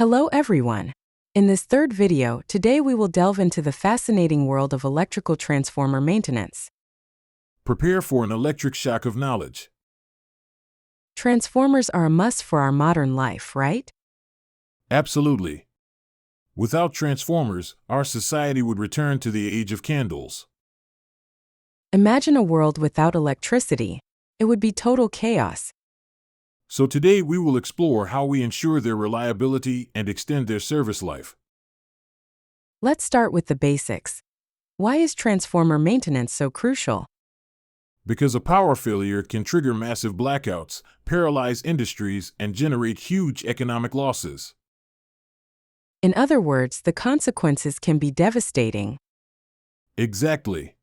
Hello everyone! In this third video, today we will delve into the fascinating world of electrical transformer maintenance. Prepare for an electric shock of knowledge. Transformers are a must for our modern life, right? Absolutely. Without transformers, our society would return to the age of candles. Imagine a world without electricity. It would be total chaos. So today we will explore how we ensure their reliability and extend their service life. Let's start with the basics. Why is transformer maintenance so crucial? Because a power failure can trigger massive blackouts, paralyze industries, and generate huge economic losses. In other words, the consequences can be devastating. Exactly.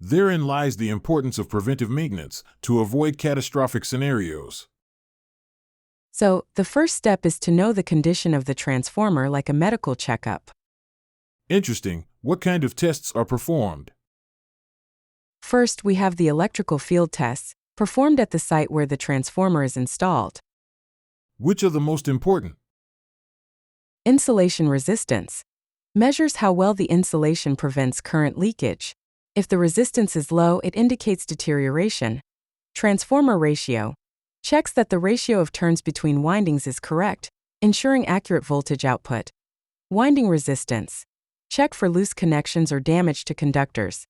Therein lies the importance of preventive maintenance to avoid catastrophic scenarios. So, the first step is to know the condition of the transformer, like a medical checkup. Interesting. What kind of tests are performed? First, we have the electrical field tests, performed at the site where the transformer is installed. Which are the most important? Insulation resistance measures how well the insulation prevents current leakage. If the resistance is low, it indicates deterioration. Transformer ratio checks that the ratio of turns between windings is correct, ensuring accurate voltage output. Winding resistance check for loose connections or damage to conductors.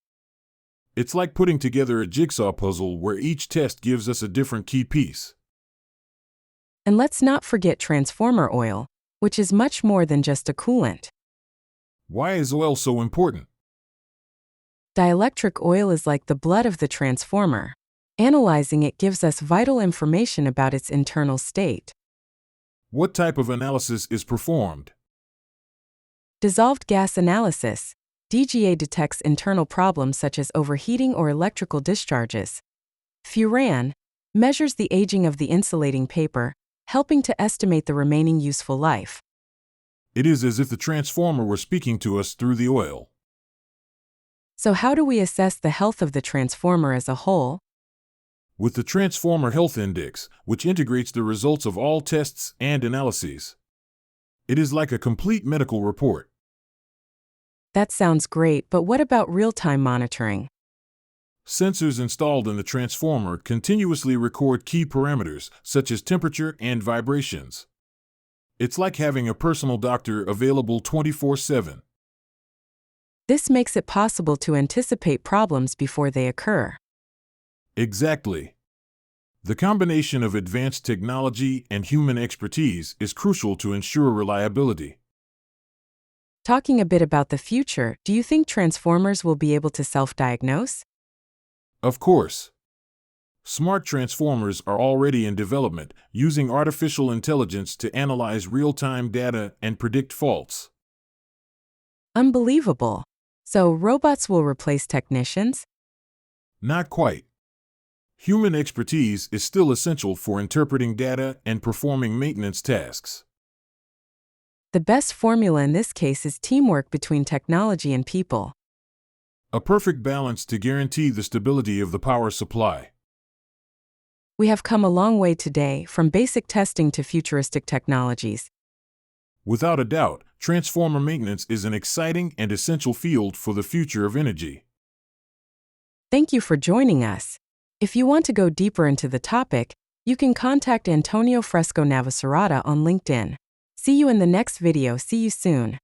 It's like putting together a jigsaw puzzle where each test gives us a different key piece. And let's not forget transformer oil, which is much more than just a coolant. Why is oil so important? Dielectric oil is like the blood of the transformer. Analyzing it gives us vital information about its internal state. What type of analysis is performed? Dissolved gas analysis. DGA detects internal problems such as overheating or electrical discharges. Furan measures the aging of the insulating paper, helping to estimate the remaining useful life. It is as if the transformer were speaking to us through the oil. So how do we assess the health of the transformer as a whole? With the Transformer Health Index, which integrates the results of all tests and analyses. It is like a complete medical report. That sounds great, but what about real-time monitoring? Sensors installed in the transformer continuously record key parameters, such as temperature and vibrations. It's like having a personal doctor available 24/7. This makes it possible to anticipate problems before they occur. Exactly. The combination of advanced technology and human expertise is crucial to ensure reliability. Talking a bit about the future, do you think transformers will be able to self-diagnose? Of course. Smart transformers are already in development, using artificial intelligence to analyze real-time data and predict faults. Unbelievable. So, robots will replace technicians? Not quite. Human expertise is still essential for interpreting data and performing maintenance tasks. The best formula in this case is teamwork between technology and people. A perfect balance to guarantee the stability of the power supply. We have come a long way today, from basic testing to futuristic technologies. Without a doubt, transformer maintenance is an exciting and essential field for the future of energy. Thank you for joining us. If you want to go deeper into the topic, you can contact Antonio Fresco Navacerrada on LinkedIn. See you in the next video. See you soon.